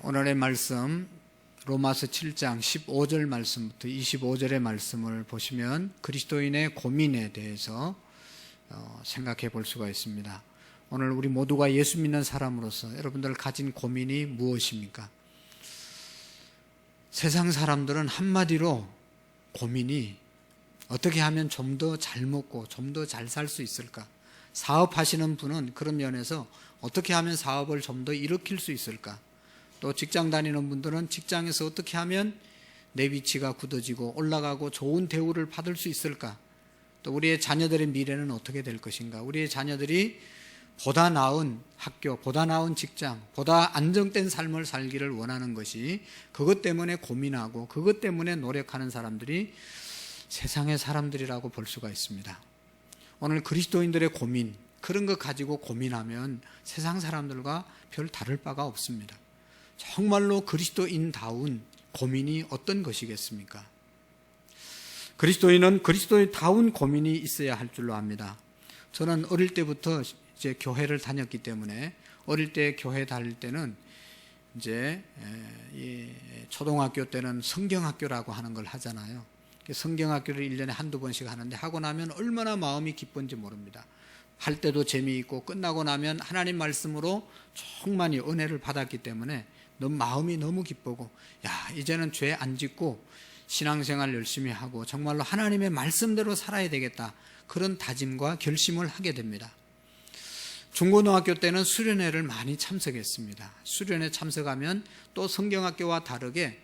오늘의 말씀 로마서 7장 15절 말씀부터 25절의 말씀을 보시면 그리스도인의 고민에 대해서 생각해 볼 수가 있습니다. 오늘 우리 모두가 예수 믿는 사람으로서 여러분들 가진 고민이 무엇입니까? 세상 사람들은 한마디로 고민이 어떻게 하면 좀 더 잘 먹고 좀 더 잘 살 수 있을까? 사업하시는 분은 그런 면에서 어떻게 하면 사업을 좀 더 일으킬 수 있을까? 또 직장 다니는 분들은 직장에서 어떻게 하면 내 위치가 굳어지고 올라가고 좋은 대우를 받을 수 있을까? 또 우리의 자녀들의 미래는 어떻게 될 것인가? 우리의 자녀들이 보다 나은 학교, 보다 나은 직장, 보다 안정된 삶을 살기를 원하는 것이 그것 때문에 고민하고 그것 때문에 노력하는 사람들이 세상의 사람들이라고 볼 수가 있습니다. 오늘 그리스도인들의 고민, 그런 것 가지고 고민하면 세상 사람들과 별 다를 바가 없습니다. 정말로 그리스도인다운 고민이 어떤 것이겠습니까? 그리스도인은 그리스도인다운 고민이 있어야 할 줄로 압니다. 저는 어릴 때부터 이제 교회를 다녔기 때문에 어릴 때 교회 다닐 때는 이제 초등학교 때는 성경학교라고 하는 걸 하잖아요. 성경학교를 1년에 한두 번씩 하는데 하고 나면 얼마나 마음이 기쁜지 모릅니다. 할 때도 재미있고 끝나고 나면 하나님 말씀으로 충만히 은혜를 받았기 때문에 마음이 너무 기쁘고 이제는 죄 안 짓고 신앙생활 열심히 하고 정말로 하나님의 말씀대로 살아야 되겠다, 그런 다짐과 결심을 하게 됩니다. 중고등학교 때는 수련회를 많이 참석했습니다. 수련회 참석하면 또 성경학교와 다르게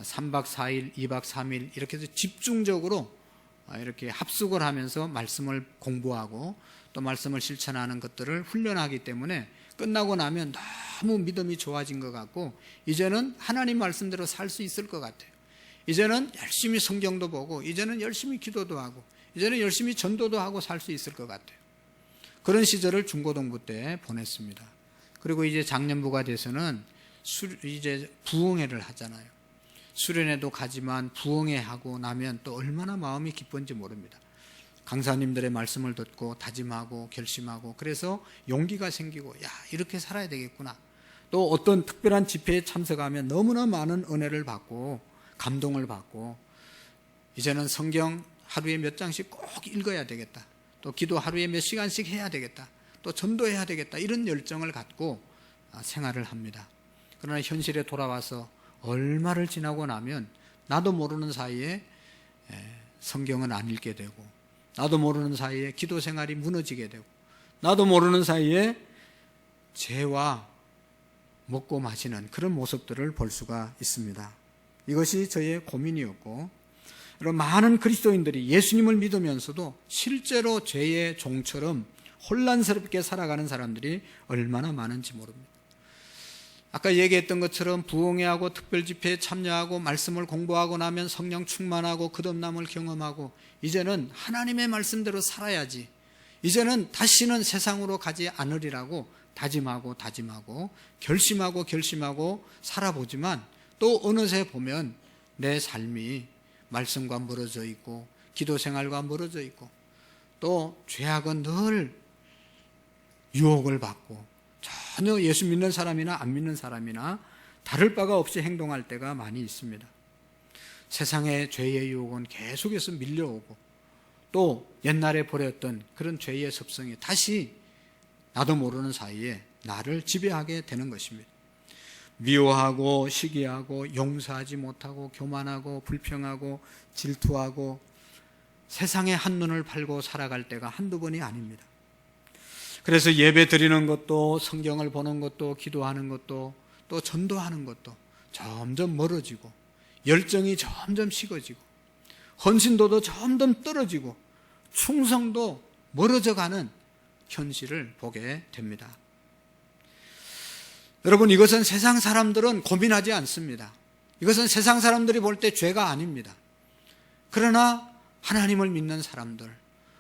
3박 4일, 2박 3일 이렇게 해서 집중적으로 이렇게 합숙을 하면서 말씀을 공부하고 또 말씀을 실천하는 것들을 훈련하기 때문에 끝나고 나면 너무 믿음이 좋아진 것 같고 이제는 하나님 말씀대로 살 수 있을 것 같아요. 이제는 열심히 성경도 보고 이제는 열심히 기도도 하고 이제는 열심히 전도도 하고 살 수 있을 것 같아요. 그런 시절을 중고등부 때 보냈습니다. 그리고 이제 작년부가 돼서는 이제 부흥회를 하잖아요. 수련회도 가지만 부흥회 하고 나면 또 얼마나 마음이 기쁜지 모릅니다. 강사님들의 말씀을 듣고 다짐하고 결심하고 그래서 용기가 생기고 이렇게 살아야 되겠구나. 또 어떤 특별한 집회에 참석하면 너무나 많은 은혜를 받고 감동을 받고 이제는 성경 하루에 몇 장씩 꼭 읽어야 되겠다. 또 기도 하루에 몇 시간씩 해야 되겠다. 또 전도해야 되겠다. 이런 열정을 갖고 생활을 합니다. 그러나 현실에 돌아와서 얼마를 지나고 나면 나도 모르는 사이에 성경은 안 읽게 되고 나도 모르는 사이에 기도 생활이 무너지게 되고 나도 모르는 사이에 죄와 먹고 마시는 그런 모습들을 볼 수가 있습니다. 이것이 저의 고민이었고, 여러분, 많은 그리스도인들이 예수님을 믿으면서도 실제로 죄의 종처럼 혼란스럽게 살아가는 사람들이 얼마나 많은지 모릅니다. 아까 얘기했던 것처럼 부흥회하고 특별집회에 참여하고 말씀을 공부하고 나면 성령 충만하고 끝없남을 경험하고 이제는 하나님의 말씀대로 살아야지, 이제는 다시는 세상으로 가지 않으리라고 다짐하고 결심하고 살아보지만 또 어느새 보면 내 삶이 말씀과 멀어져 있고 기도 생활과 멀어져 있고 또 죄악은 늘 유혹을 받고 전혀 예수 믿는 사람이나 안 믿는 사람이나 다를 바가 없이 행동할 때가 많이 있습니다. 세상의 죄의 유혹은 계속해서 밀려오고 또 옛날에 버렸던 그런 죄의 습성이 다시 나도 모르는 사이에 나를 지배하게 되는 것입니다. 미워하고 시기하고 용서하지 못하고 교만하고 불평하고 질투하고 세상에 한눈을 팔고 살아갈 때가 한두 번이 아닙니다. 그래서 예배 드리는 것도 성경을 보는 것도 기도하는 것도 또 전도하는 것도 점점 멀어지고 열정이 점점 식어지고 헌신도도 점점 떨어지고 충성도 멀어져가는 현실을 보게 됩니다. 여러분, 이것은 세상 사람들은 고민하지 않습니다. 이것은 세상 사람들이 볼 때 죄가 아닙니다. 그러나 하나님을 믿는 사람들,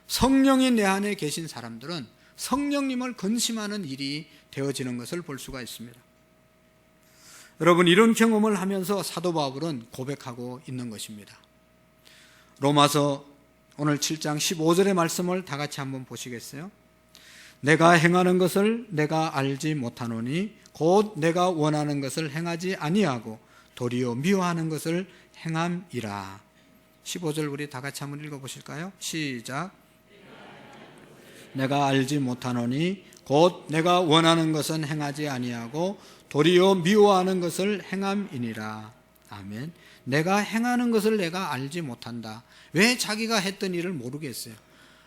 성령이 내 안에 계신 사람들은 성령님을 근심하는 일이 되어지는 것을 볼 수가 있습니다. 여러분, 이런 경험을 하면서 사도 바울은 고백하고 있는 것입니다. 로마서 오늘 7장 15절의 말씀을 다 같이 한번 보시겠어요? 내가 행하는 것을 내가 알지 못하노니 곧 내가 원하는 것을 행하지 아니하고 도리어 미워하는 것을 행함이라. 15절 우리 다 같이 한번 읽어보실까요? 시작. 내가 알지 못하노니 곧 내가 원하는 것은 행하지 아니하고 도리어 미워하는 것을 행함이니라. 아멘. 내가 행하는 것을 내가 알지 못한다. 왜 자기가 했던 일을 모르겠어요?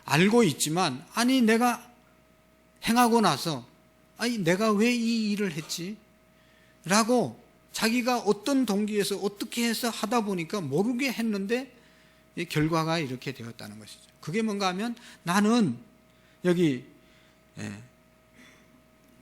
알고 있지만 아니 내가 행하고 나서 아니 내가 왜 이 일을 했지? 라고 자기가 어떤 동기에서 어떻게 해서 하다 보니까 모르게 했는데 이 결과가 이렇게 되었다는 것이죠. 그게 뭔가 하면 나는 여기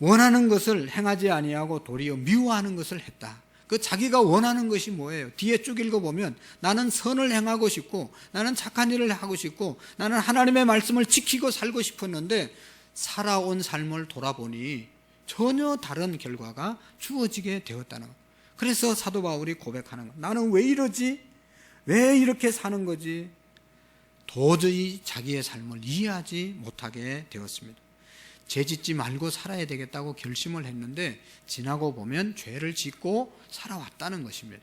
원하는 것을 행하지 아니하고 도리어 미워하는 것을 했다. 그 자기가 원하는 것이 뭐예요? 뒤에 쭉 읽어보면 나는 선을 행하고 싶고 나는 착한 일을 하고 싶고 나는 하나님의 말씀을 지키고 살고 싶었는데 살아온 삶을 돌아보니 전혀 다른 결과가 주어지게 되었다는 것. 그래서 사도 바울이 고백하는 것. 나는 왜 이러지? 왜 이렇게 사는 거지? 도저히 자기의 삶을 이해하지 못하게 되었습니다. 죄짓지 말고 살아야 되겠다고 결심을 했는데 지나고 보면 죄를 짓고 살아왔다는 것입니다.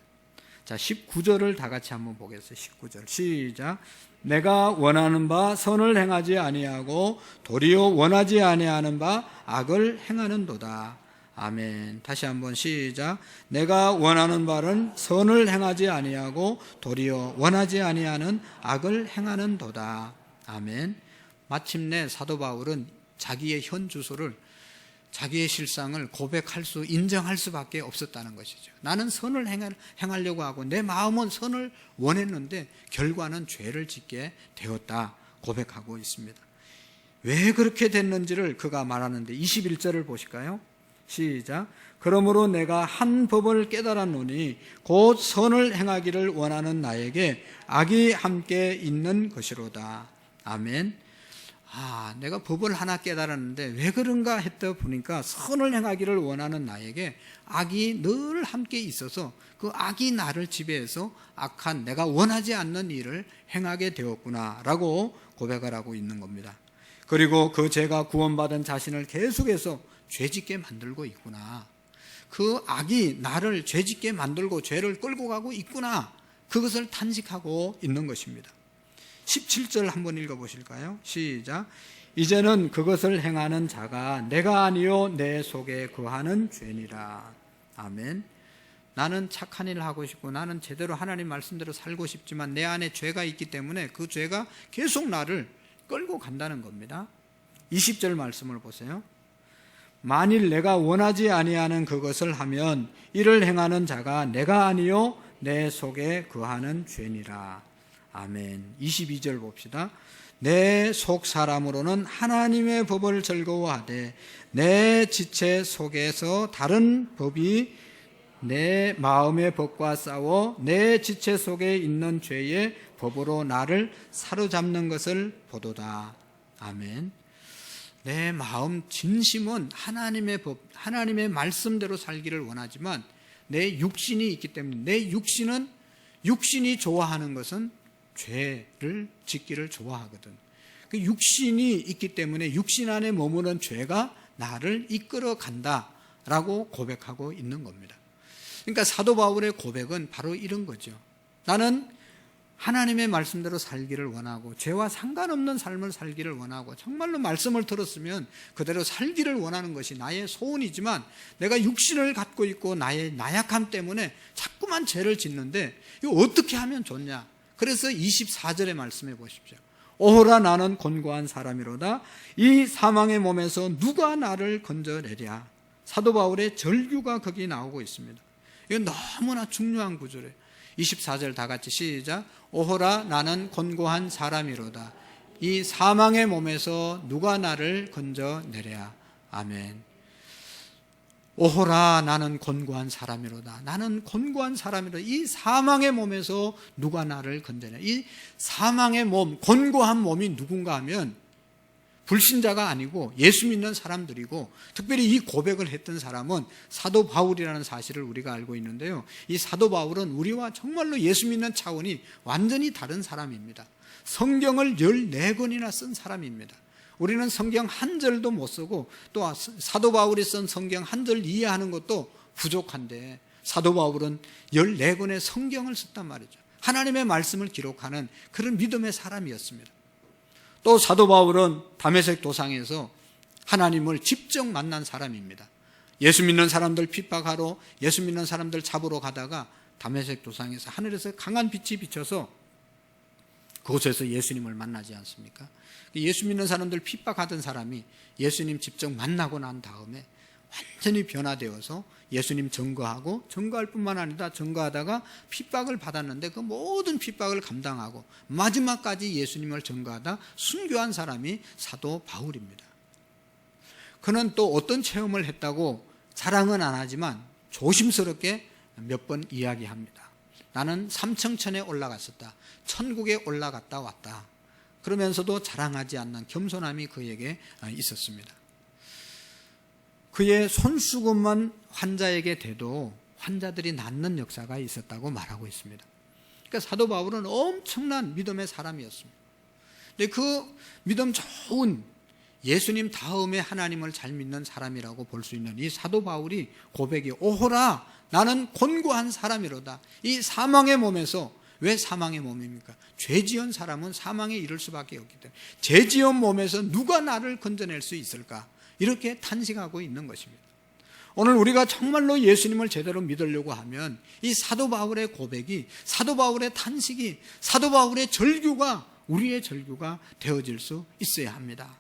자, 19절을 다 같이 한번 보겠습니다. 19절 시작. 내가 원하는 바 선을 행하지 아니하고 도리어 원하지 아니하는 바 악을 행하는도다. 아멘. 다시 한번 시작. 내가 원하는 바는 선을 행하지 아니하고 도리어 원하지 아니하는 악을 행하는도다. 아멘. 마침내 사도 바울은 자기의 현 주소를 자기의 실상을 고백할 수 인정할 수밖에 없었다는 것이죠. 나는 선을 행하려고 하고 내 마음은 선을 원했는데 결과는 죄를 짓게 되었다 고백하고 있습니다. 왜 그렇게 됐는지를 그가 말하는데 21절을 보실까요? 시작. 그러므로 내가 한 법을 깨달았노니 곧 선을 행하기를 원하는 나에게 악이 함께 있는 것이로다. 아멘. 내가 법을 하나 깨달았는데 왜 그런가 했다 보니까 선을 행하기를 원하는 나에게 악이 늘 함께 있어서 그 악이 나를 지배해서 악한 내가 원하지 않는 일을 행하게 되었구나 라고 고백을 하고 있는 겁니다. 그리고 그 죄가 구원받은 자신을 계속해서 죄짓게 만들고 있구나. 그 악이 나를 죄짓게 만들고 죄를 끌고 가고 있구나. 그것을 탄식하고 있는 것입니다. 17절 한번 읽어보실까요? 시작. 이제는 그것을 행하는 자가 내가 아니요 내 속에 거하는 죄니라. 아멘. 나는 착한 일을 하고 싶고 나는 제대로 하나님 말씀대로 살고 싶지만 내 안에 죄가 있기 때문에 그 죄가 계속 나를 끌고 간다는 겁니다. 20절 말씀을 보세요. 만일 내가 원하지 아니하는 그것을 하면 이를 행하는 자가 내가 아니요 내 속에 거하는 죄니라. 아멘. 22절 봅시다. 내 속 사람으로는 하나님의 법을 즐거워하되 내 지체 속에서 다른 법이 내 마음의 법과 싸워 내 지체 속에 있는 죄의 법으로 나를 사로잡는 것을 보도다. 아멘. 내 마음 진심은 하나님의 법, 하나님의 말씀대로 살기를 원하지만 내 육신이 있기 때문에 내 육신이 좋아하는 것은 죄를 짓기를 좋아하거든. 그 육신이 있기 때문에 육신 안에 머무는 죄가 나를 이끌어 간다라고 고백하고 있는 겁니다. 그러니까 사도 바울의 고백은 바로 이런 거죠. 나는 하나님의 말씀대로 살기를 원하고 죄와 상관없는 삶을 살기를 원하고 정말로 말씀을 들었으면 그대로 살기를 원하는 것이 나의 소원이지만 내가 육신을 갖고 있고 나의 나약함 때문에 자꾸만 죄를 짓는데 이거 어떻게 하면 좋냐? 그래서 24절의 말씀해 보십시오. 오호라 나는 곤고한 사람이로다. 이 사망의 몸에서 누가 나를 건져내랴. 사도 바울의 절규가 거기 나오고 있습니다. 이건 너무나 중요한 구절이에요. 24절 다 같이 시작. 오호라 나는 곤고한 사람이로다. 이 사망의 몸에서 누가 나를 건져내랴. 아멘. 오호라 나는 곤고한 사람이로다. 나는 곤고한 사람이로다. 이 사망의 몸에서 누가 나를 건져내. 이 사망의 몸, 곤고한 몸이 누군가 하면 불신자가 아니고 예수 믿는 사람들이고 특별히 이 고백을 했던 사람은 사도 바울이라는 사실을 우리가 알고 있는데요. 이 사도 바울은 우리와 정말로 예수 믿는 차원이 완전히 다른 사람입니다. 성경을 14권이나 쓴 사람입니다. 우리는 성경 한 절도 못 쓰고 또 사도 바울이 쓴 성경 한 절 이해하는 것도 부족한데 사도 바울은 14권의 성경을 썼단 말이죠. 하나님의 말씀을 기록하는 그런 믿음의 사람이었습니다. 또 사도 바울은 다메섹 도상에서 하나님을 직접 만난 사람입니다. 예수 믿는 사람들 핍박하러 예수 믿는 사람들 잡으러 가다가 다메섹 도상에서 하늘에서 강한 빛이 비쳐서 그곳에서 예수님을 만나지 않습니까? 예수 믿는 사람들 핍박하던 사람이 예수님 직접 만나고 난 다음에 완전히 변화되어서 예수님 증거하고 증거할 뿐만 아니라 증거하다가 핍박을 받았는데 그 모든 핍박을 감당하고 마지막까지 예수님을 증거하다 순교한 사람이 사도 바울입니다. 그는 또 어떤 체험을 했다고 자랑은 안 하지만 조심스럽게 몇 번 이야기합니다. 나는 삼청천에 올라갔었다. 천국에 올라갔다 왔다. 그러면서도 자랑하지 않는 겸손함이 그에게 있었습니다. 그의 손수건만 환자에게 대도 환자들이 낫는 역사가 있었다고 말하고 있습니다. 그러니까 사도 바울은 엄청난 믿음의 사람이었습니다. 근데 그 믿음 좋은 예수님 다음에 하나님을 잘 믿는 사람이라고 볼 수 있는 이 사도 바울이 고백이 오호라 나는 곤고한 사람이로다. 이 사망의 몸에서 왜 사망의 몸입니까? 죄 지은 사람은 사망에 이를 수밖에 없기 때문에 죄 지은 몸에서 누가 나를 건져낼 수 있을까? 이렇게 탄식하고 있는 것입니다. 오늘 우리가 정말로 예수님을 제대로 믿으려고 하면 이 사도 바울의 고백이 사도 바울의 탄식이 사도 바울의 절규가 우리의 절규가 되어질 수 있어야 합니다.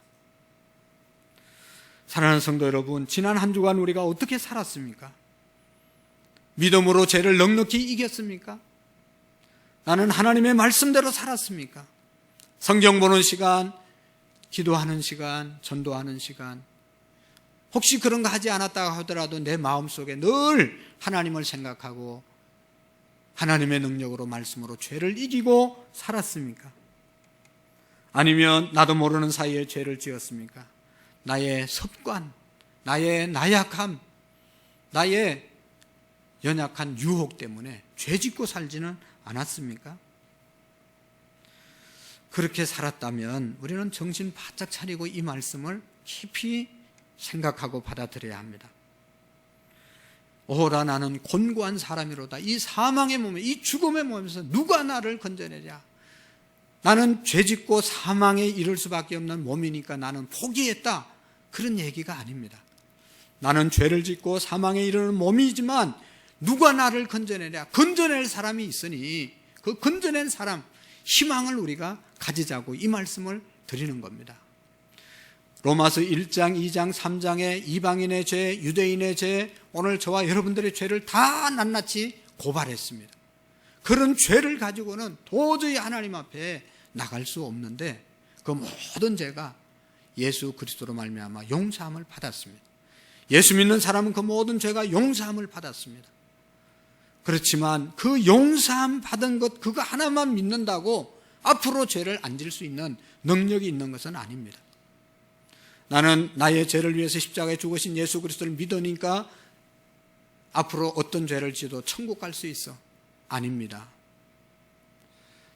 사랑하는 성도 여러분, 지난 한 주간 우리가 어떻게 살았습니까? 믿음으로 죄를 넉넉히 이겼습니까? 나는 하나님의 말씀대로 살았습니까? 성경 보는 시간, 기도하는 시간, 전도하는 시간, 혹시 그런 거 하지 않았다고 하더라도 내 마음속에 늘 하나님을 생각하고 하나님의 능력으로 말씀으로 죄를 이기고 살았습니까? 아니면 나도 모르는 사이에 죄를 지었습니까? 나의 습관, 나의 나약함, 나의 연약한 유혹 때문에 죄 짓고 살지는 않았습니까? 그렇게 살았다면 우리는 정신 바짝 차리고 이 말씀을 깊이 생각하고 받아들여야 합니다. 오호라 나는 곤고한 사람이로다. 이 사망의 몸에, 이 죽음의 몸에서 누가 나를 건져내랴. 나는 죄짓고 사망에 이를 수밖에 없는 몸이니까 나는 포기했다. 그런 얘기가 아닙니다. 나는 죄를 짓고 사망에 이르는 몸이지만 누가 나를 건져내랴. 건져낼 사람이 있으니 그 건져낸 사람, 희망을 우리가 가지자고 이 말씀을 드리는 겁니다. 로마서 1장, 2장, 3장의 이방인의 죄, 유대인의 죄, 오늘 저와 여러분들의 죄를 다 낱낱이 고발했습니다. 그런 죄를 가지고는 도저히 하나님 앞에 나갈 수 없는데 그 모든 죄가 예수 그리스도로 말미암아 용서함을 받았습니다. 예수 믿는 사람은 그 모든 죄가 용서함을 받았습니다. 그렇지만 그 용서함 받은 것 그거 하나만 믿는다고 앞으로 죄를 안 질 수 있는 능력이 있는 것은 아닙니다. 나는 나의 죄를 위해서 십자가에 죽으신 예수 그리스도를 믿으니까 앞으로 어떤 죄를 지어도 천국 갈 수 있어. 아닙니다.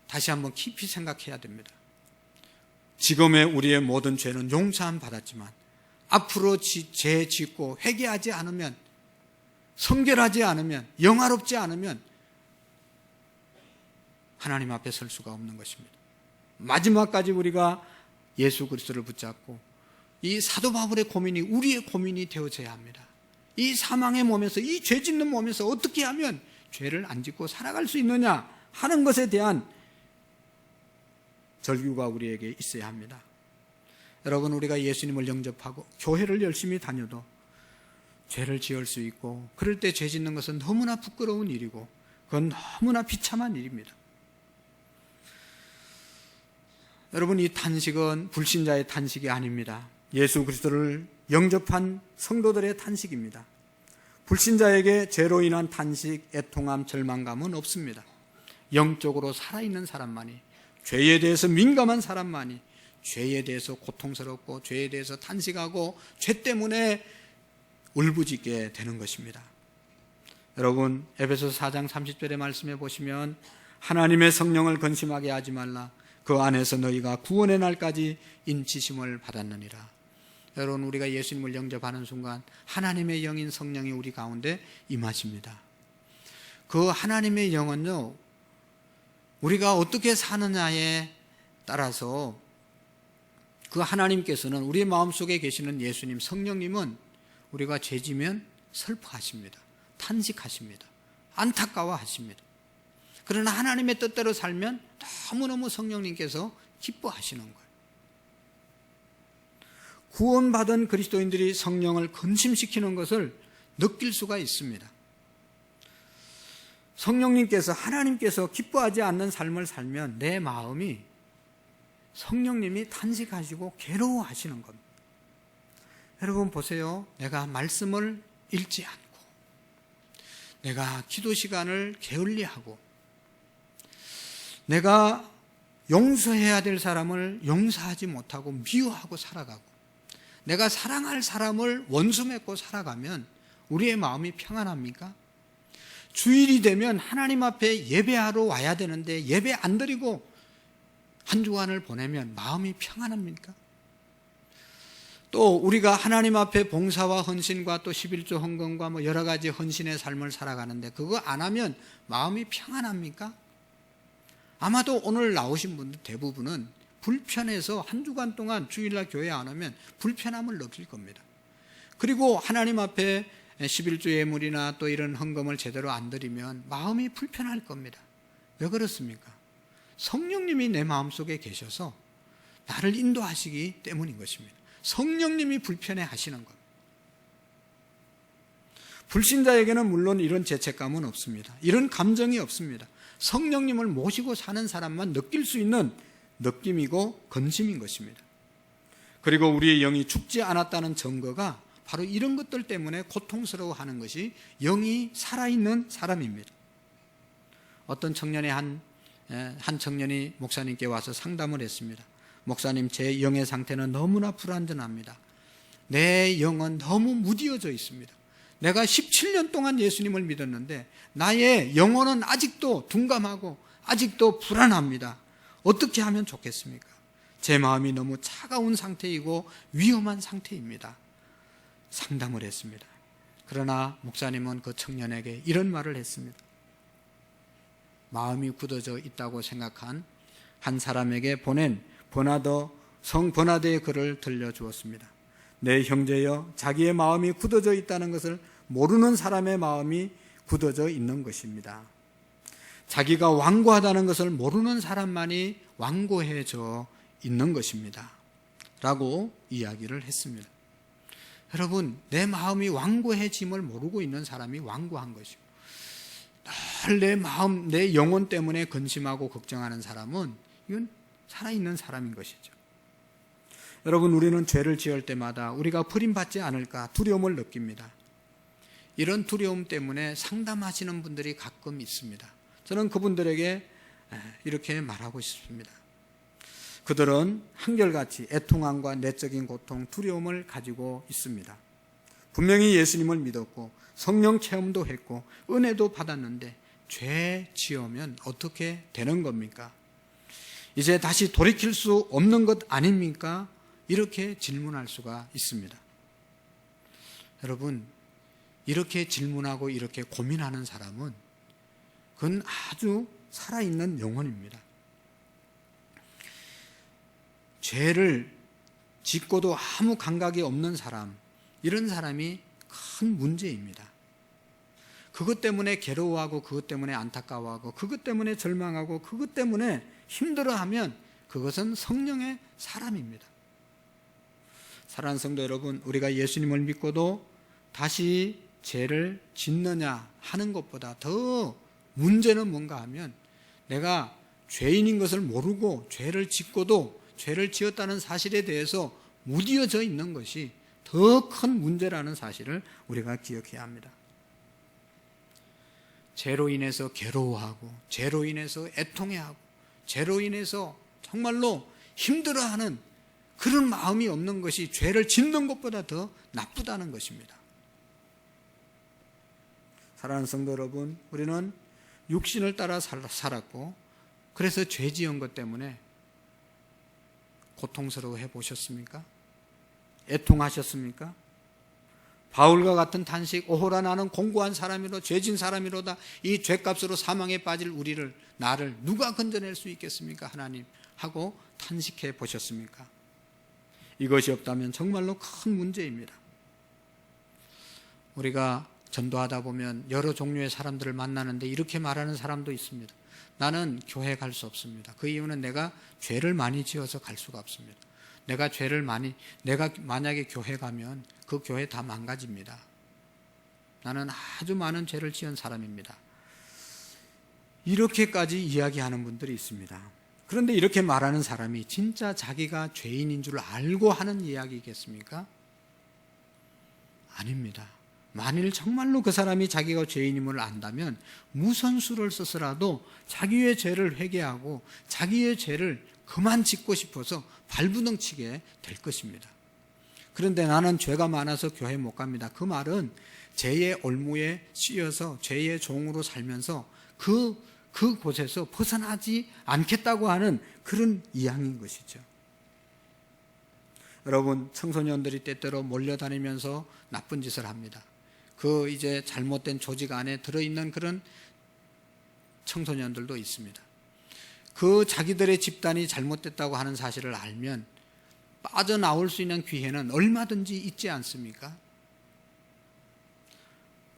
다시 한번 깊이 생각해야 됩니다. 지금의 우리의 모든 죄는 용서함 받았지만 앞으로 죄 짓고 회개하지 않으면, 성결하지 않으면, 영화롭지 않으면 하나님 앞에 설 수가 없는 것입니다. 마지막까지 우리가 예수 그리스도를 붙잡고 이 사도 바울의 고민이 우리의 고민이 되어져야 합니다. 이 사망의 몸에서, 이 죄 짓는 몸에서 어떻게 하면 죄를 안 짓고 살아갈 수 있느냐 하는 것에 대한 절규가 우리에게 있어야 합니다. 여러분, 우리가 예수님을 영접하고 교회를 열심히 다녀도 죄를 지을 수 있고, 그럴 때 죄 짓는 것은 너무나 부끄러운 일이고 그건 너무나 비참한 일입니다. 여러분, 이 탄식은 불신자의 탄식이 아닙니다. 예수 그리스도를 영접한 성도들의 탄식입니다. 불신자에게 죄로 인한 탄식, 애통함, 절망감은 없습니다. 영적으로 살아있는 사람만이, 죄에 대해서 민감한 사람만이 죄에 대해서 고통스럽고 죄에 대해서 탄식하고 죄 때문에 울부짖게 되는 것입니다. 여러분, 에베소서 4장 30절의 말씀에 보시면 하나님의 성령을 근심하게 하지 말라. 그 안에서 너희가 구원의 날까지 인치심을 받았느니라. 여러분, 우리가 예수님을 영접하는 순간 하나님의 영인 성령이 우리 가운데 임하십니다. 그 하나님의 영은요, 우리가 어떻게 사느냐에 따라서 그 하나님께서는 우리 마음속에 계시는 예수님, 성령님은 우리가 죄지면 슬퍼하십니다. 탄식하십니다. 안타까워하십니다. 그러나 하나님의 뜻대로 살면 너무너무 성령님께서 기뻐하시는 거예요. 구원받은 그리스도인들이 성령을 근심시키는 것을 느낄 수가 있습니다. 성령님께서, 하나님께서 기뻐하지 않는 삶을 살면 내 마음이 성령님이 탄식하시고 괴로워하시는 겁니다. 여러분 보세요. 내가 말씀을 읽지 않고, 내가 기도 시간을 게을리하고, 내가 용서해야 될 사람을 용서하지 못하고 미워하고 살아가고, 내가 사랑할 사람을 원수 맺고 살아가면 우리의 마음이 평안합니까? 주일이 되면 하나님 앞에 예배하러 와야 되는데 예배 안 드리고 한 주간을 보내면 마음이 평안합니까? 또 우리가 하나님 앞에 봉사와 헌신과 또 11조 헌금과 뭐 여러 가지 헌신의 삶을 살아가는데 그거 안 하면 마음이 평안합니까? 아마도 오늘 나오신 분들 대부분은 불편해서 한 주간 동안 주일날 교회 안 오면 불편함을 느낄 겁니다. 그리고 하나님 앞에 11조 예물이나 또 이런 헌금을 제대로 안 드리면 마음이 불편할 겁니다. 왜 그렇습니까? 성령님이 내 마음속에 계셔서 나를 인도하시기 때문인 것입니다. 성령님이 불편해 하시는 겁니다. 불신자에게는 물론 이런 죄책감은 없습니다. 이런 감정이 없습니다. 성령님을 모시고 사는 사람만 느낄 수 있는 느낌이고 근심인 것입니다. 그리고 우리의 영이 죽지 않았다는 증거가 바로 이런 것들 때문에 고통스러워하는 것이 영이 살아있는 사람입니다. 어떤 청년이 한 청년이 목사님께 와서 상담을 했습니다. 목사님, 제 영의 상태는 너무나 불완전합니다. 내 영은 너무 무디어져 있습니다. 내가 17년 동안 예수님을 믿었는데 나의 영혼은 아직도 둔감하고 아직도 불안합니다. 어떻게 하면 좋겠습니까? 제 마음이 너무 차가운 상태이고 위험한 상태입니다. 상담을 했습니다. 그러나 목사님은 그 청년에게 이런 말을 했습니다. 마음이 굳어져 있다고 생각한 한 사람에게 보낸 성 버나드의 글을 들려주었습니다. 내 형제여, 자기의 마음이 굳어져 있다는 것을 모르는 사람의 마음이 굳어져 있는 것입니다. 자기가 완고하다는 것을 모르는 사람만이 완고해져 있는 것입니다. 라고 이야기를 했습니다. 여러분, 내 마음이 완고해짐을 모르고 있는 사람이 완고한 것이고, 늘 내 마음, 내 영혼 때문에 근심하고 걱정하는 사람은 이건 살아있는 사람인 것이죠. 여러분, 우리는 죄를 지을 때마다 우리가 버림받지 않을까 두려움을 느낍니다. 이런 두려움 때문에 상담하시는 분들이 가끔 있습니다. 저는 그분들에게 이렇게 말하고 싶습니다. 그들은 한결같이 애통함과 내적인 고통, 두려움을 가지고 있습니다. 분명히 예수님을 믿었고 성령 체험도 했고 은혜도 받았는데 죄 지으면 어떻게 되는 겁니까? 이제 다시 돌이킬 수 없는 것 아닙니까? 이렇게 질문할 수가 있습니다. 여러분, 이렇게 질문하고 이렇게 고민하는 사람은 그건 아주 살아있는 영혼입니다. 죄를 짓고도 아무 감각이 없는 사람, 이런 사람이 큰 문제입니다. 그것 때문에 괴로워하고 그것 때문에 안타까워하고 그것 때문에 절망하고 그것 때문에 힘들어하면 그것은 성령의 사람입니다. 사랑하는 성도 여러분, 우리가 예수님을 믿고도 다시 죄를 짓느냐 하는 것보다 더 문제는 뭔가 하면 내가 죄인인 것을 모르고 죄를 짓고도 죄를 지었다는 사실에 대해서 무디어져 있는 것이 더 큰 문제라는 사실을 우리가 기억해야 합니다. 죄로 인해서 괴로워하고 죄로 인해서 애통해하고 죄로 인해서 정말로 힘들어하는 그런 마음이 없는 것이 죄를 짓는 것보다 더 나쁘다는 것입니다. 사랑하는 성도 여러분, 우리는 육신을 따라 살았고 그래서 죄 지은 것 때문에 고통스러워해 보셨습니까? 애통하셨습니까? 바울과 같은 탄식, 오호라 나는 공고한 사람이로 죄진 사람이로다. 이 죄값으로 사망에 빠질 나를 누가 건져낼 수 있겠습니까? 하나님 하고 탄식해 보셨습니까? 이것이 없다면 정말로 큰 문제입니다. 우리가 전도하다 보면 여러 종류의 사람들을 만나는데 이렇게 말하는 사람도 있습니다. 나는 교회 갈 수 없습니다. 그 이유는 내가 죄를 많이 지어서 갈 수가 없습니다. 내가 만약에 교회 가면 그 교회 다 망가집니다. 나는 아주 많은 죄를 지은 사람입니다. 이렇게까지 이야기하는 분들이 있습니다. 그런데 이렇게 말하는 사람이 진짜 자기가 죄인인 줄 알고 하는 이야기겠습니까? 아닙니다. 만일 정말로 그 사람이 자기가 죄인임을 안다면 무슨 수를 써서라도 자기의 죄를 회개하고 자기의 죄를 그만 짓고 싶어서 발부둥치게 될 것입니다. 그런데 나는 죄가 많아서 교회 못 갑니다. 그 말은 죄의 올무에 씌여서 죄의 종으로 살면서 그곳에서 벗어나지 않겠다고 하는 그런 이야기인 것이죠. 여러분, 청소년들이 때때로 몰려다니면서 나쁜 짓을 합니다. 이제 잘못된 조직 안에 들어있는 그런 청소년들도 있습니다. 자기들의 집단이 잘못됐다고 하는 사실을 알면 빠져나올 수 있는 기회는 얼마든지 있지 않습니까?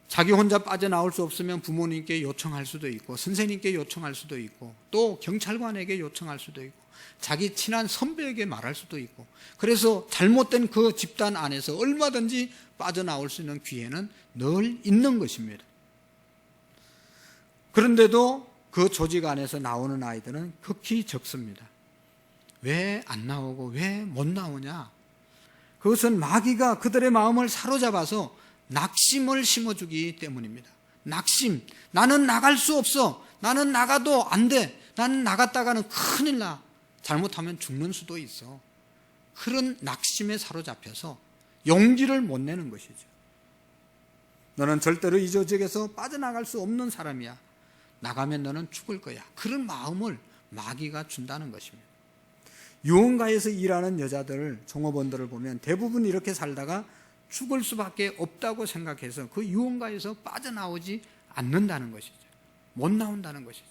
자기 혼자 빠져나올 수 없으면 부모님께 요청할 수도 있고 선생님께 요청할 수도 있고 또 경찰관에게 요청할 수도 있고 자기 친한 선배에게 말할 수도 있고 그래서 잘못된 그 집단 안에서 얼마든지 빠져나올 수 있는 기회는 늘 있는 것입니다. 그런데도 그 조직 안에서 나오는 아이들은 극히 적습니다. 왜 안 나오고 왜 못 나오냐? 그것은 마귀가 그들의 마음을 사로잡아서 낙심을 심어주기 때문입니다. 낙심. 나는 나갈 수 없어. 나는 나가도 안 돼. 나는 나갔다가는 큰일 나. 잘못하면 죽는 수도 있어. 그런 낙심에 사로잡혀서 용기를 못 내는 것이죠. 너는 절대로 이 조직에서 빠져나갈 수 없는 사람이야. 나가면 너는 죽을 거야. 그런 마음을 마귀가 준다는 것입니다. 유흥가에서 일하는 여자들, 종업원들을 보면 대부분 이렇게 살다가 죽을 수밖에 없다고 생각해서 그 유흥가에서 빠져나오지 않는다는 것이죠. 못 나온다는 것이죠.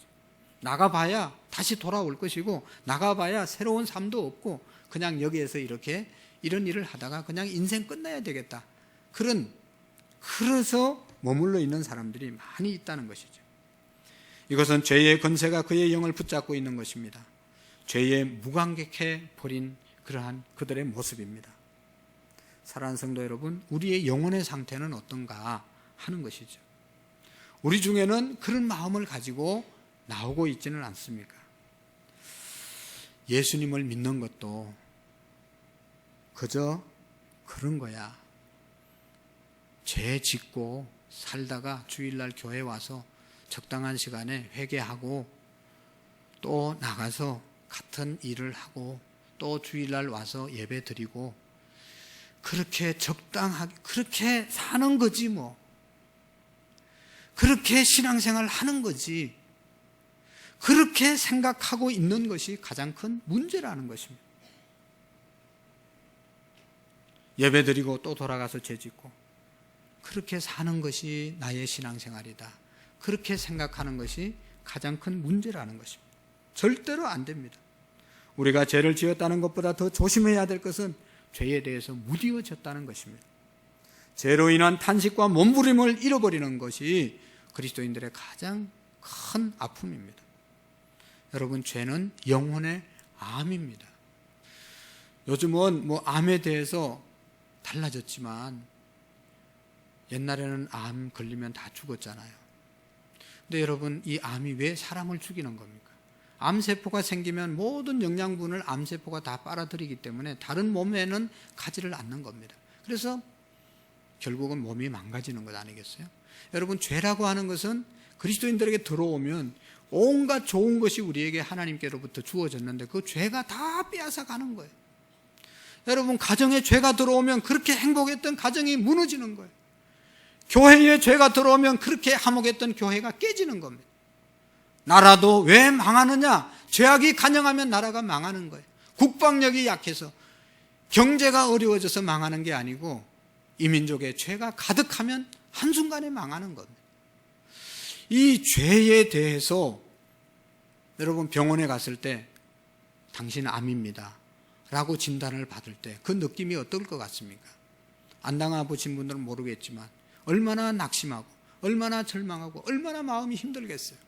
나가봐야 다시 돌아올 것이고 나가봐야 새로운 삶도 없고 그냥 여기에서 이런 일을 하다가 그냥 인생 끝나야 되겠다. 그래서 머물러 있는 사람들이 많이 있다는 것이죠. 이것은 죄의 권세가 그의 영을 붙잡고 있는 것입니다. 죄에 무감격해 버린 그러한 그들의 모습입니다. 사랑하는 성도 여러분, 우리의 영혼의 상태는 어떤가 하는 것이죠. 우리 중에는 그런 마음을 가지고 나오고 있지는 않습니까? 예수님을 믿는 것도 그저 그런 거야. 죄 짓고 살다가 주일날 교회 와서 적당한 시간에 회개하고 또 나가서 같은 일을 하고 또 주일날 와서 예배 드리고 그렇게 적당하게 그렇게 사는 거지 뭐. 그렇게 신앙생활 하는 거지. 그렇게 생각하고 있는 것이 가장 큰 문제라는 것입니다. 예배 드리고 또 돌아가서 죄 짓고 그렇게 사는 것이 나의 신앙생활이다. 그렇게 생각하는 것이 가장 큰 문제라는 것입니다. 절대로 안 됩니다. 우리가 죄를 지었다는 것보다 더 조심해야 될 것은 죄에 대해서 무디어졌다는 것입니다. 죄로 인한 탄식과 몸부림을 잃어버리는 것이 그리스도인들의 가장 큰 아픔입니다. 여러분, 죄는 영혼의 암입니다. 요즘은 암에 대해서 달라졌지만 옛날에는 암 걸리면 다 죽었잖아요. 근데 여러분, 이 암이 왜 사람을 죽이는 겁니까? 암세포가 생기면 모든 영양분을 암세포가 다 빨아들이기 때문에 다른 몸에는 가지를 않는 겁니다. 그래서 결국은 몸이 망가지는 것 아니겠어요? 여러분, 죄라고 하는 것은 그리스도인들에게 들어오면 온갖 좋은 것이 우리에게 하나님께로부터 주어졌는데 그 죄가 다 빼앗아 가는 거예요. 여러분, 가정에 죄가 들어오면 그렇게 행복했던 가정이 무너지는 거예요. 교회에 죄가 들어오면 그렇게 화목했던 교회가 깨지는 겁니다. 나라도 왜 망하느냐? 죄악이 간영하면 나라가 망하는 거예요. 국방력이 약해서 경제가 어려워져서 망하는 게 아니고 이 민족의 죄가 가득하면 한순간에 망하는 겁니다. 이 죄에 대해서 여러분 병원에 갔을 때 당신 암입니다 라고 진단을 받을 때 그 느낌이 어떨 것 같습니까? 안 당해보신 분들은 모르겠지만 얼마나 낙심하고 얼마나 절망하고 얼마나 마음이 힘들겠어요.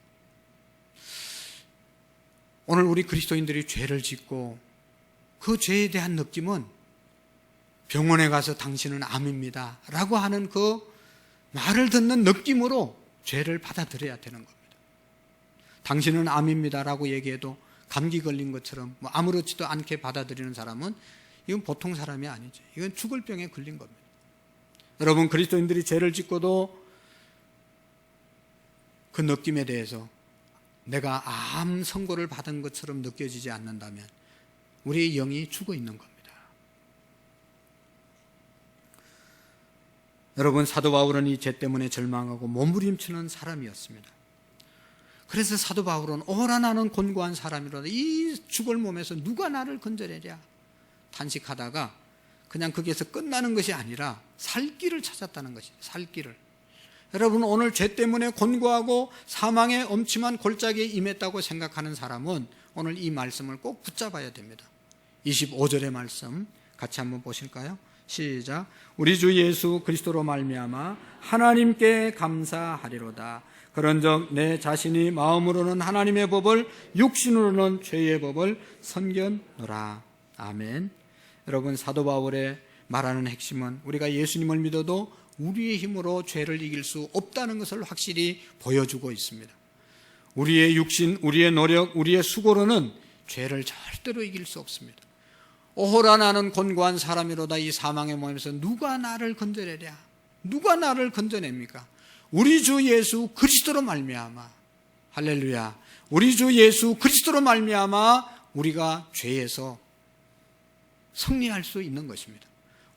오늘 우리 그리스도인들이 죄를 짓고 그 죄에 대한 느낌은 병원에 가서 당신은 암입니다 라고 하는 그 말을 듣는 느낌으로 죄를 받아들여야 되는 겁니다. 당신은 암입니다 라고 얘기해도 감기 걸린 것처럼 아무렇지도 않게 받아들이는 사람은 이건 보통 사람이 아니죠. 이건 죽을 병에 걸린 겁니다. 여러분, 그리스도인들이 죄를 짓고도 그 느낌에 대해서 내가 암 선고를 받은 것처럼 느껴지지 않는다면 우리의 영이 죽어 있는 겁니다. 여러분, 사도 바울은 이 죄 때문에 절망하고 몸부림치는 사람이었습니다. 그래서 사도 바울은 오라 나는 곤고한 사람이로다. 이 죽을 몸에서 누가 나를 건져내랴 탄식하다가 그냥 거기에서 끝나는 것이 아니라 살 길을 찾았다는 것이죠. 살 길을. 여러분, 오늘 죄 때문에 곤고하고 사망의 엄침한 골짜기에 임했다고 생각하는 사람은 오늘 이 말씀을 꼭 붙잡아야 됩니다. 25절의 말씀 같이 한번 보실까요? 시작. 우리 주 예수 그리스도로 말미암아 하나님께 감사하리로다. 그런즉 내 자신이 마음으로는 하나님의 법을 육신으로는 죄의 법을 섬겼노라. 아멘. 여러분, 사도 바울의 말하는 핵심은 우리가 예수님을 믿어도 우리의 힘으로 죄를 이길 수 없다는 것을 확실히 보여주고 있습니다. 우리의 육신, 우리의 노력, 우리의 수고로는 죄를 절대로 이길 수 없습니다. 오호라 나는 곤고한 사람이로다. 이 사망의 몸에서 누가 나를 건져내랴? 누가 나를 건져냅니까? 우리 주 예수 그리스도로 말미암아. 할렐루야. 우리 주 예수 그리스도로 말미암아 우리가 죄에서 승리할 수 있는 것입니다.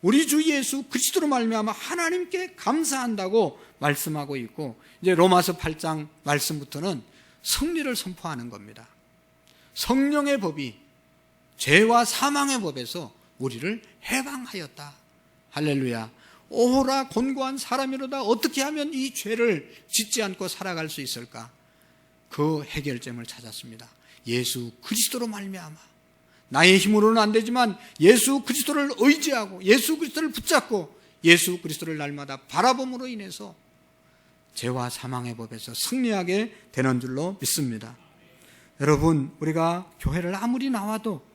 우리 주 예수 그리스도로 말미암아 하나님께 감사한다고 말씀하고 있고, 이제 로마서 8장 말씀부터는 승리를 선포하는 겁니다. 성령의 법이 죄와 사망의 법에서 우리를 해방하였다. 할렐루야. 오호라 곤고한 사람이로다. 어떻게 하면 이 죄를 짓지 않고 살아갈 수 있을까? 그 해결점을 찾았습니다. 예수 그리스도로 말미암아. 나의 힘으로는 안 되지만 예수 그리스도를 의지하고 예수 그리스도를 붙잡고 예수 그리스도를 날마다 바라봄으로 인해서 죄와 사망의 법에서 승리하게 되는 줄로 믿습니다. 여러분, 우리가 교회를 아무리 나와도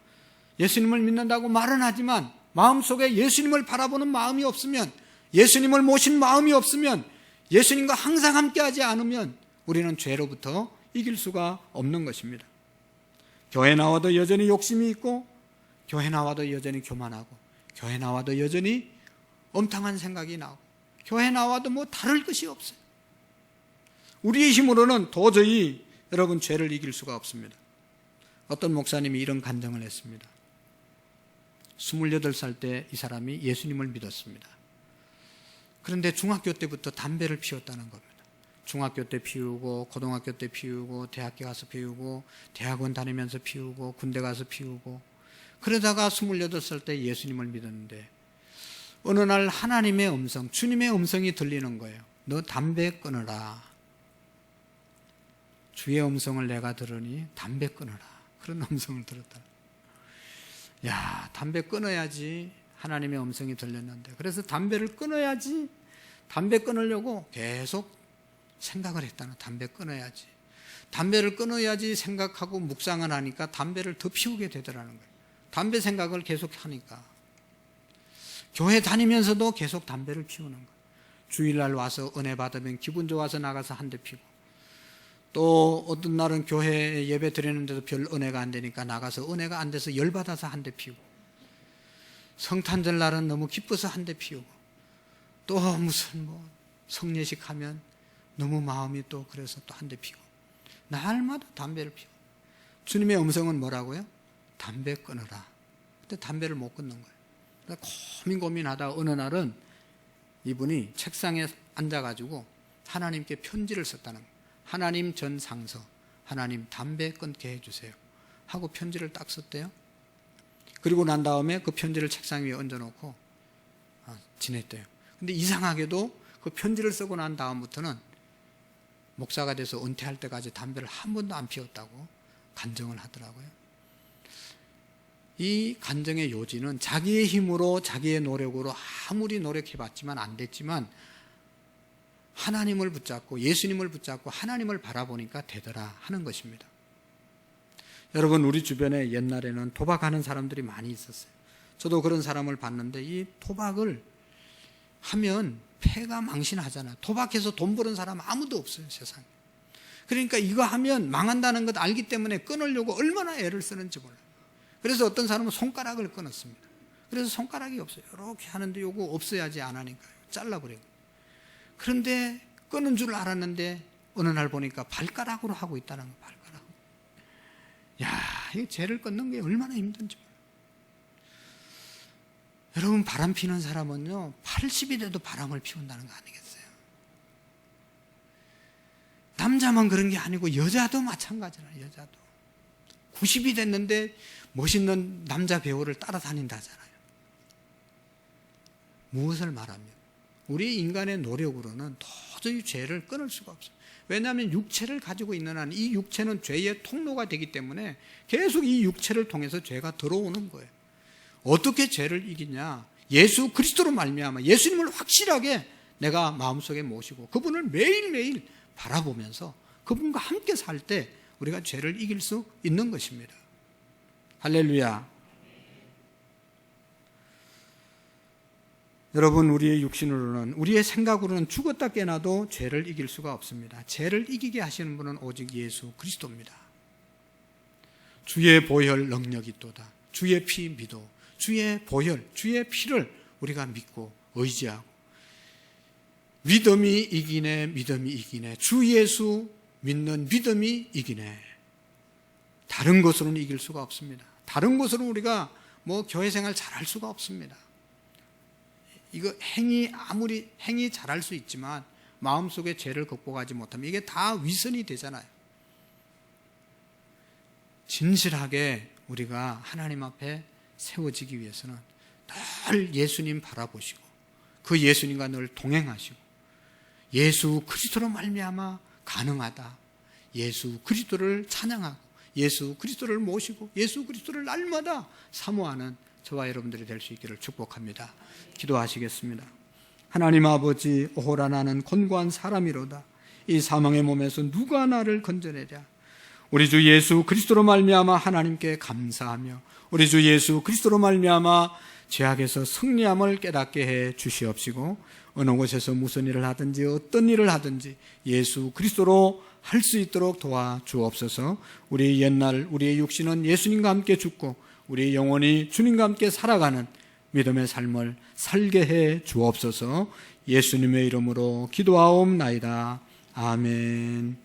예수님을 믿는다고 말은 하지만 마음속에 예수님을 바라보는 마음이 없으면, 예수님을 모신 마음이 없으면, 예수님과 항상 함께하지 않으면 우리는 죄로부터 이길 수가 없는 것입니다. 교회 나와도 여전히 욕심이 있고, 교회 나와도 여전히 교만하고, 교회 나와도 여전히 엄탕한 생각이 나오고, 교회 나와도 뭐 다를 것이 없어요. 우리의 힘으로는 도저히 여러분 죄를 이길 수가 없습니다. 어떤 목사님이 이런 간증을 했습니다. 28살 때 이 사람이 예수님을 믿었습니다. 그런데 중학교 때부터 담배를 피웠다는 겁니다. 중학교 때 피우고, 고등학교 때 피우고, 대학교 가서 피우고, 대학원 다니면서 피우고, 군대 가서 피우고, 그러다가 28살 때 예수님을 믿었는데 어느 날 하나님의 음성, 주님의 음성이 들리는 거예요. 너 담배 끊어라. 주의 음성을 내가 들으니 담배 끊어라. 그런 음성을 들었다. 야, 담배 끊어야지. 하나님의 음성이 들렸는데, 그래서 담배를 끊어야지, 담배 끊으려고 계속 생각을 했다는. 담배 끊어야지, 담배를 끊어야지 생각하고 묵상을 하니까 담배를 더 피우게 되더라는 거예요. 담배 생각을 계속 하니까 교회 다니면서도 계속 담배를 피우는 거예요. 주일날 와서 은혜 받으면 기분 좋아서 나가서 한 대 피고, 또 어떤 날은 교회 예배 드리는데도 별 은혜가 안 되니까 나가서 은혜가 안 돼서 열받아서 한 대 피우고, 성탄절 날은 너무 기뻐서 한 대 피우고, 또 무슨 성례식 하면 너무 마음이 또 그래서 또 한 대 피우고, 날마다 담배를 피우고. 주님의 음성은 뭐라고요? 담배 끊어라. 근데 담배를 못 끊는 거예요. 고민하다가 어느 날은 이분이 책상에 앉아가지고 하나님께 편지를 썼다는 거예요. 하나님 전 상서, 하나님 담배 끊게 해주세요 하고 편지를 딱 썼대요. 그리고 난 다음에 그 편지를 책상 위에 얹어놓고 지냈대요. 근데 이상하게도 그 편지를 쓰고 난 다음부터는 목사가 돼서 은퇴할 때까지 담배를 한 번도 안 피웠다고 간증을 하더라고요. 이 간증의 요지는 자기의 힘으로 자기의 노력으로 아무리 노력해봤지만 안 됐지만 하나님을 붙잡고 예수님을 붙잡고 하나님을 바라보니까 되더라 하는 것입니다. 여러분, 우리 주변에 옛날에는 도박하는 사람들이 많이 있었어요. 저도 그런 사람을 봤는데 이 도박을 하면 패가 망신하잖아요. 도박해서 돈 버는 사람 아무도 없어요, 세상에. 그러니까 이거 하면 망한다는 것 알기 때문에 끊으려고 얼마나 애를 쓰는지 몰라요. 그래서 어떤 사람은 손가락을 끊었습니다. 그래서 손가락이 없어요. 이렇게 하는데 요거 없어야지 안 하니까요. 잘라버리고. 그런데 끊은 줄 알았는데 어느 날 보니까 발가락으로 하고 있다는 거예요. 발가락. 야, 이 죄를 끊는 게 얼마나 힘든지 몰라요. 여러분, 바람 피는 사람은요 80이 돼도 바람을 피운다는 거 아니겠어요? 남자만 그런 게 아니고 여자도 마찬가지잖아요. 여자도 90이 됐는데 멋있는 남자 배우를 따라다닌다잖아요. 무엇을 말하면 우리 인간의 노력으로는 도저히 죄를 끊을 수가 없어요. 왜냐하면 육체를 가지고 있는 한 이 육체는 죄의 통로가 되기 때문에 계속 이 육체를 통해서 죄가 들어오는 거예요. 어떻게 죄를 이기냐? 예수 그리스도로 말미암아 예수님을 확실하게 내가 마음속에 모시고 그분을 매일매일 바라보면서 그분과 함께 살 때 우리가 죄를 이길 수 있는 것입니다. 할렐루야. 여러분, 우리의 육신으로는, 우리의 생각으로는 죽었다 깨나도 죄를 이길 수가 없습니다. 죄를 이기게 하시는 분은 오직 예수 그리스도입니다. 주의 보혈 능력이 있도다. 주의 피 믿어. 주의 보혈, 주의 피를 우리가 믿고 의지하고, 믿음이 이기네, 믿음이 이기네. 주 예수 믿는 믿음이 이기네. 다른 것으로는 이길 수가 없습니다. 다른 것으로는 우리가 교회 생활 잘할 수가 없습니다. 이거 아무리 행위 잘할 수 있지만 마음속에 죄를 극복하지 못하면 이게 다 위선이 되잖아요. 진실하게 우리가 하나님 앞에 세워지기 위해서는 늘 예수님 바라보시고 그 예수님과 늘 동행하시고 예수 그리스도로 말미암아 가능하다. 예수 그리스도를 찬양하고 예수 그리스도를 모시고 예수 그리스도를 날마다 사모하는 저와 여러분들이 될 수 있기를 축복합니다. 기도하시겠습니다. 하나님 아버지, 오호라 나는 곤고한 사람이로다. 이 사망의 몸에서 누가 나를 건져내랴. 우리 주 예수 그리스도로 말미암아 하나님께 감사하며 우리 주 예수 그리스도로 말미암아 죄악에서 승리함을 깨닫게 해 주시옵시고 어느 곳에서 무슨 일을 하든지 어떤 일을 하든지 예수 그리스도로 할 수 있도록 도와 주옵소서. 우리의 옛날 우리의 육신은 예수님과 함께 죽고 우리의 영혼이 주님과 함께 살아가는 믿음의 삶을 살게 해 주옵소서. 예수님의 이름으로 기도하옵나이다. 아멘.